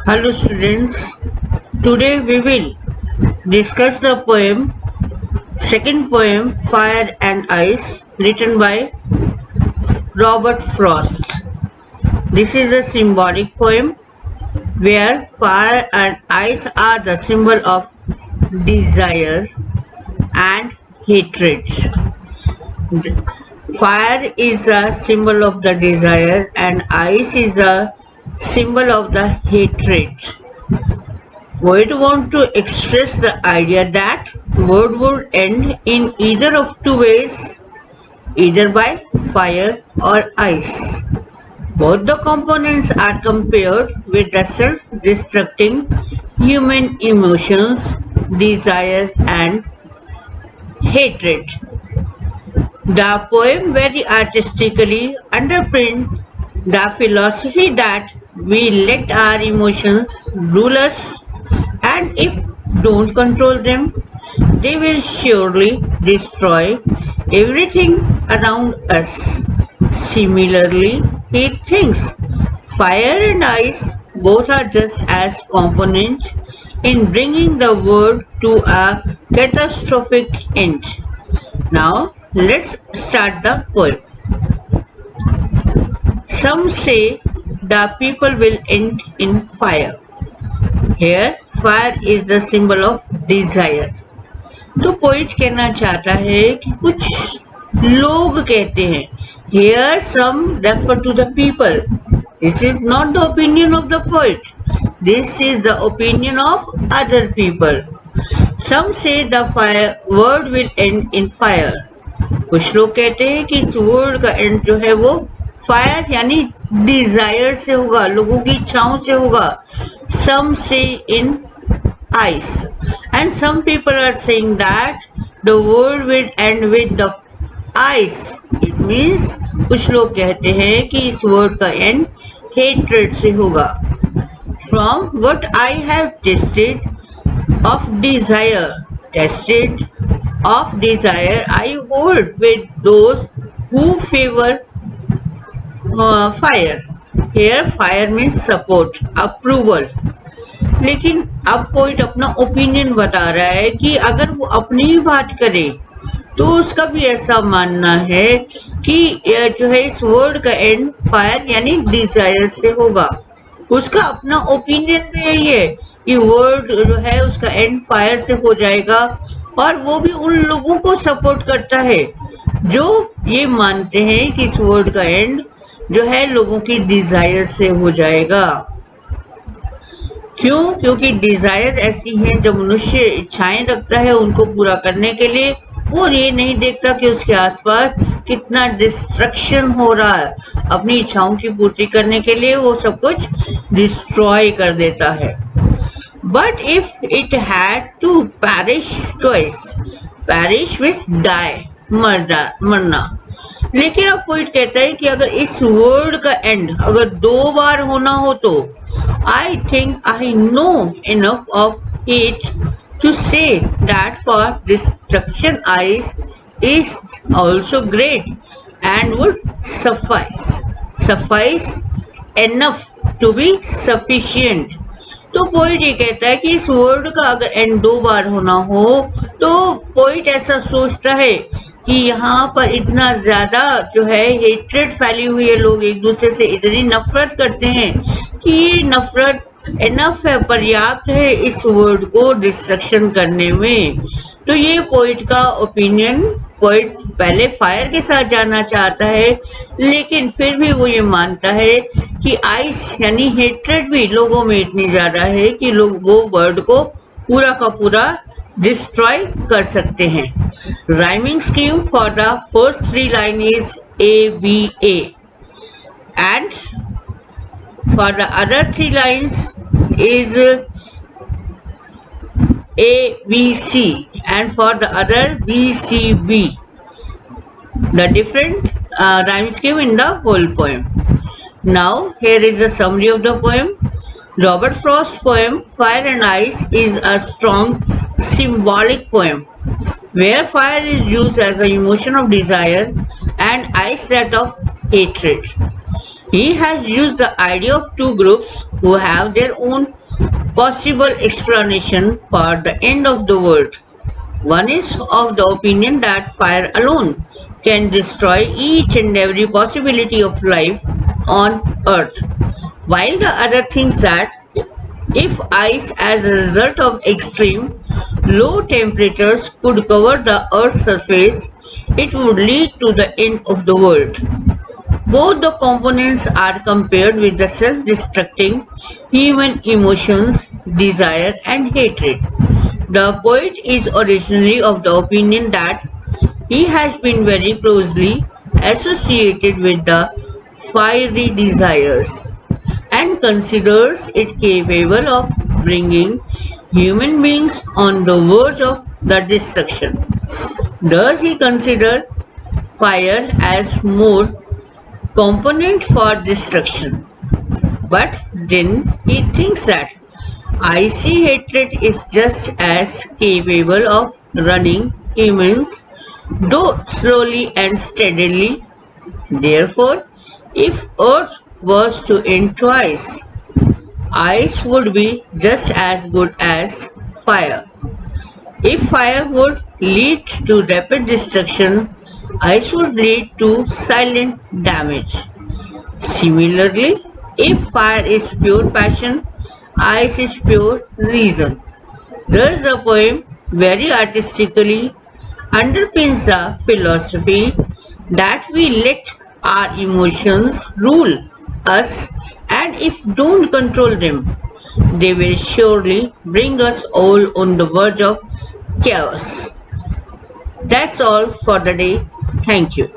Hello students, today we will discuss the second poem Fire and Ice written by Robert Frost. This is a symbolic poem where fire and ice are the symbol of desire and hatred. Fire is a symbol of the desire and ice is a symbol of the hatred. Poet want to express the idea that word would end in either of two ways, either by fire or ice. Both the components are compared with the self-destructing human emotions, desire and hatred. The poem very artistically underpins the philosophy that we let our emotions rule us, and if don't control them, they will surely destroy everything around us. Similarly, he thinks fire and ice both are just as components in bringing the world to a catastrophic end. Now, let's start the poem. Some say the people will end in fire. Here, fire is the symbol of desire. तो poet कहना चाहता है कि कुछ लोग कहते हैं, here some refer to the people. This is not the opinion of the poet. This is the opinion of other people. Some say the fire word will end in fire. कुछ लोग कहते हैं कि इस वर्ड का and जो है वो फायर यानी डिजायर से होगा, लोगों की इच्छाओं से होगा. Some say in ice, and some people are saying that the world will end with the ice. It means कुछ लोग कहते हैं कि इस वर्ड का एंड hatred से होगा. From what I have tasted of desire, I hold with those who favor fire. Here fire means support, approval. लेकिन अब पोइट अपना ओपिनियन बता रहा है कि अगर वो अपनी ही बात करे तो उसका भी ऐसा मानना है कि जो है इस वर्ड का एंड फायर यानी डिजायर से होगा. उसका अपना ओपिनियन भी यही है कि वर्ड जो है उसका एंड फायर से हो जाएगा, और वो भी उन लोगों को सपोर्ट करता है जो ये मानते हैं कि इस वर्ड का एंड जो है लोगों की डिजायर से हो जाएगा. क्यों? क्योंकि डिजायर ऐसी है जब मनुष्य इच्छाएं रखता है उनको पूरा करने के लिए, और ये नहीं देखता कि उसके आसपास कितना डिस्ट्रक्शन हो रहा है. अपनी इच्छाओं की पूर्ति करने के लिए वो सब कुछ डिस्ट्रॉय कर देता है. But if it had to perish twice, perish means die, मरना. लेकिन अब पोइट कहता है कि अगर इस वर्ड का एंड अगर 2 बार होना हो तो I think I know enough of it to say that for destruction ice is also great and would suffice enough to be sufficient. तो पोइट ये कहता है कि इस वर्ड का अगर एंड 2 बार होना हो तो पोइट ऐसा सोचता है कि यहाँ पर इतना ज्यादा जो है हेट्रेड फैली हुई है, लोग एक दूसरे से इतनी नफरत करते हैं कि ये नफरत इनफ है, पर्याप्त है इस वर्ड को डिस्ट्रक्शन करने में. तो ये पोइट का ओपिनियन. पोइट पहले फायर के साथ जाना चाहता है लेकिन फिर भी वो ये मानता है कि आइस यानी हेट्रेड भी लोगों में इतनी ज्यादा है कि लोग वो वर्ड को पूरा का पूरा डिस्ट्रॉय कर सकते हैं. Rhyming scheme for the first 3 lines is ABA, and for the other 3 lines is ABC, and for the other BCB. The different rhyme scheme in the whole poem. Now here is a summary of the poem. Robert Frost's poem Fire and Ice is a strong symbolic poem where fire is used as an emotion of desire and ice that of hatred. He has used the idea of 2 groups, who have their own possible explanation for the end of the world. One is of the opinion that fire alone can destroy each and every possibility of life on earth, while the other thinks that if ice as a result of extreme low temperatures could cover the earth's surface, it would lead to the end of the world. Both the components are compared with the self-destructing human emotions, desire and hatred. The poet is originally of the opinion that he has been very closely associated with the fiery desires and considers it capable of bringing human beings on the verge of the destruction. Thus he considered fire as more component for destruction. But then he thinks that icy hatred is just as capable of running humans, though slowly and steadily. Therefore, if Earth was to end twice, ice would be just as good as fire. If fire would lead to rapid destruction, ice would lead to silent damage. Similarly, if fire is pure passion, ice is pure reason. Thus the poem very artistically underpins the philosophy that we let our emotions rule us, and if don't control them, they will surely bring us all on the verge of chaos. That's all for the day. Thank you.